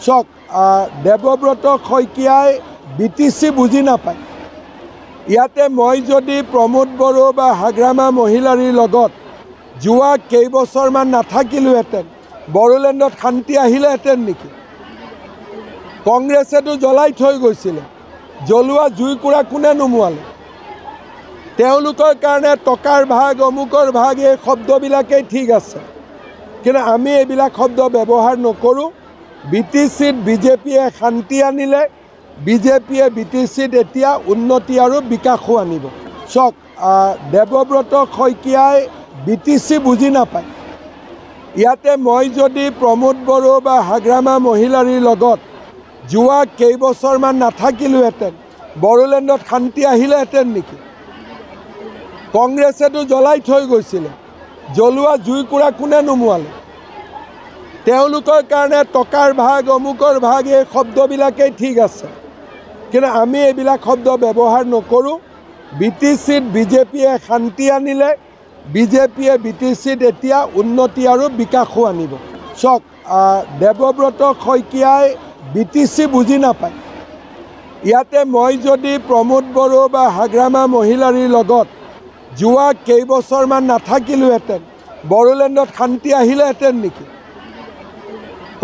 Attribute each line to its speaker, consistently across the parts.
Speaker 1: চক দেৱব্ৰত শইকীয়াই BTC বুজি নাপায়। ইয়াতে মই যদি প্ৰমোদ বড়ো বা হাগ্ৰামা মহিলাৰীৰ লগত যোৱা কেইবছৰমান নাথাকিলোহেঁতেন বড়োলেণ্ডত শান্তি আহিলেহেঁতেন নেকি? কংগ্ৰেছেতো জ্বলাই থৈ গৈছিলে, জ্বলোৱা জুইকুৰা কোনে নুমুৱালে? তেওঁলোকৰ কাৰণে টকাৰ ভাগ অমুকৰ ভাগ এই শব্দবিলাকেই ঠিক আছে, কিন্তু আমি এইবিলাক শব্দ ব্যৱহাৰ নকৰোঁ। BTCত বিজেপিয়ে শান্তি আনিলে, বিজেপিয়ে BTCত এতিয়া উন্নতি আৰু বিকাশো আনিব। চক দেৱব্ৰত শইকীয়াই BTC বুজি নাপায়। ইয়াতে মই যদি প্ৰমোদ বড়ো বা হাগ্ৰামা মহিলাৰীৰ লগত যোৱা কেইবছৰমান নাথাকিলোহেঁতেন বড়োলেণ্ডত শান্তি আহিলেহেঁতেন নেকি? কংগ্ৰেছেতো জ্বলাই থৈ গৈছিলে, জ্বলোৱা জুইকুৰা কোনে নুমুৱালে? তেওঁলোকৰ কাৰণে টকাৰ ভাগ অমুকৰ ভাগ এই শব্দবিলাকেই ঠিক আছে, কিন্তু আমি এইবিলাক শব্দ ব্যৱহাৰ নকৰোঁ। BTCত বিজেপিয়ে শান্তি আনিলে, বিজেপিয়ে BTCত এতিয়া উন্নতি আৰু বিকাশো আনিব। চক দেৱব্ৰত শইকীয়াই BTC বুজি নাপায়। ইয়াতে মই যদি প্ৰমোদ বড়ো বা হাগ্ৰামা মহিলাৰীৰ লগত যোৱা কেইবছৰমান নাথাকিলোহেঁতেন বড়োলেণ্ডত শান্তি আহিলেহেঁতেন নেকি?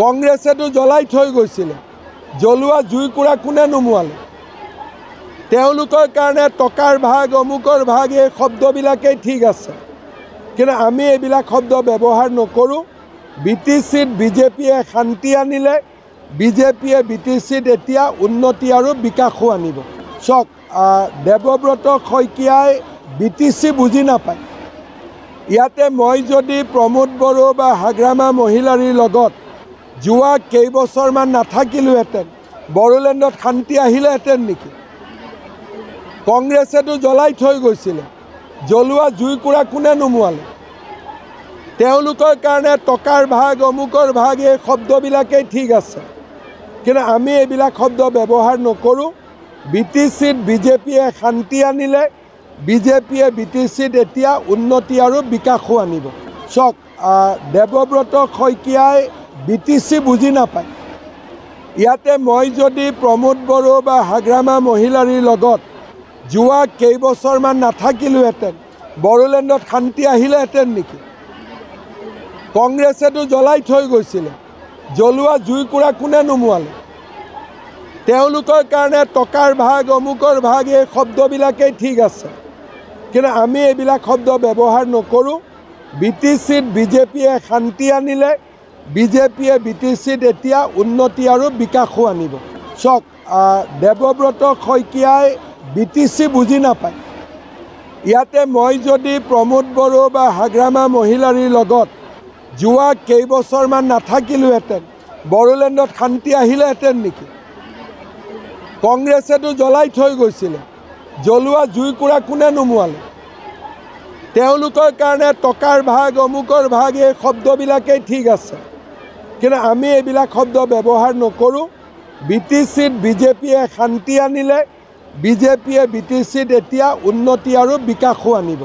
Speaker 1: কংগ্ৰেছেতো জ্বলাই থৈ গৈছিলে, জ্বলোৱা জুইকুৰা কোনে নুমুৱালে? তেওঁলোকৰ কাৰণে টকাৰ ভাগ অমুকৰ ভাগ এই শব্দবিলাকেই ঠিক আছে, কিন্তু আমি এইবিলাক শব্দ ব্যৱহাৰ নকৰোঁ। BTCত বিজেপিয়ে শান্তি আনিলে, বিজেপিয়ে BTCত এতিয়া উন্নতি আৰু বিকাশো আনিব। চক দেৱব্ৰত শইকীয়াই BTC বুজি নাপায়। ইয়াতে মই যদি প্ৰমোদ বড়ো বা হাগ্ৰামা মহিলাৰীৰ লগত যোৱা কেইবছৰমান নাথাকিলোহেঁতেন বড়োলেণ্ডত শান্তি আহিলেহেঁতেন নেকি? কংগ্ৰেছেতো জ্বলাই থৈ গৈছিলে, জ্বলোৱা জুইকুৰা কোনে নুমুৱালে? তেওঁলোকৰ কাৰণে টকাৰ ভাগ অমুকৰ ভাগ এই শব্দবিলাকেই ঠিক আছে, কিন্তু আমি এইবিলাক শব্দ ব্যৱহাৰ নকৰোঁ। BTCত বিজেপিয়ে শান্তি আনিলে, বিজেপিয়ে BTCত এতিয়া উন্নতি আৰু বিকাশো আনিব। চক দেৱব্ৰত শইকীয়াই BTC বুজি নাপায়। ইয়াতে মই যদি প্ৰমোদ বড়ো বা হাগ্ৰামা মহিলাৰীৰ লগত যোৱা কেইবছৰমান নাথাকিলোহেঁতেন বড়োলেণ্ডত শান্তি আহিলেহেঁতেন নেকি? কংগ্ৰেছেতো জ্বলাই থৈ গৈছিলে, জ্বলোৱা জুইকুৰা কোনে নুমুৱালে? তেওঁলোকৰ কাৰণে টকাৰ ভাগ অমুকৰ ভাগ এই শব্দবিলাকেই ঠিক আছে, কিন্তু আমি এইবিলাক শব্দ ব্যৱহাৰ নকৰোঁ। BTCত বিজেপিয়ে শান্তি আনিলে, বিজেপিয়ে BTCত এতিয়া উন্নতি আৰু বিকাশো আনিব। চক দেৱব্ৰত শইকীয়াই BTC বুজি নাপায়। ইয়াতে মই যদি প্ৰমোদ বড়ো বা হাগ্ৰামা মহিলাৰীৰ লগত যোৱা কেইবছৰমান নাথাকিলোহেঁতেন বড়োলেণ্ডত শান্তি আহিলেহেঁতেন নেকি? কংগ্ৰেছেতো জ্বলাই থৈ গৈছিলে, জ্বলোৱা জুইকুৰা কোনে নুমুৱালে? তেওঁলোকৰ কাৰণে টকাৰ ভাগ অমুকৰ ভাগ এই শব্দবিলাকেই ঠিক আছে, কিন্তু আমি এইবিলাক শব্দ ব্যৱহাৰ নকৰোঁ। BTCত বিজেপিয়ে শান্তি আনিলে, বিজেপিয়ে BTCত এতিয়া উন্নতি আৰু বিকাশো আনিব।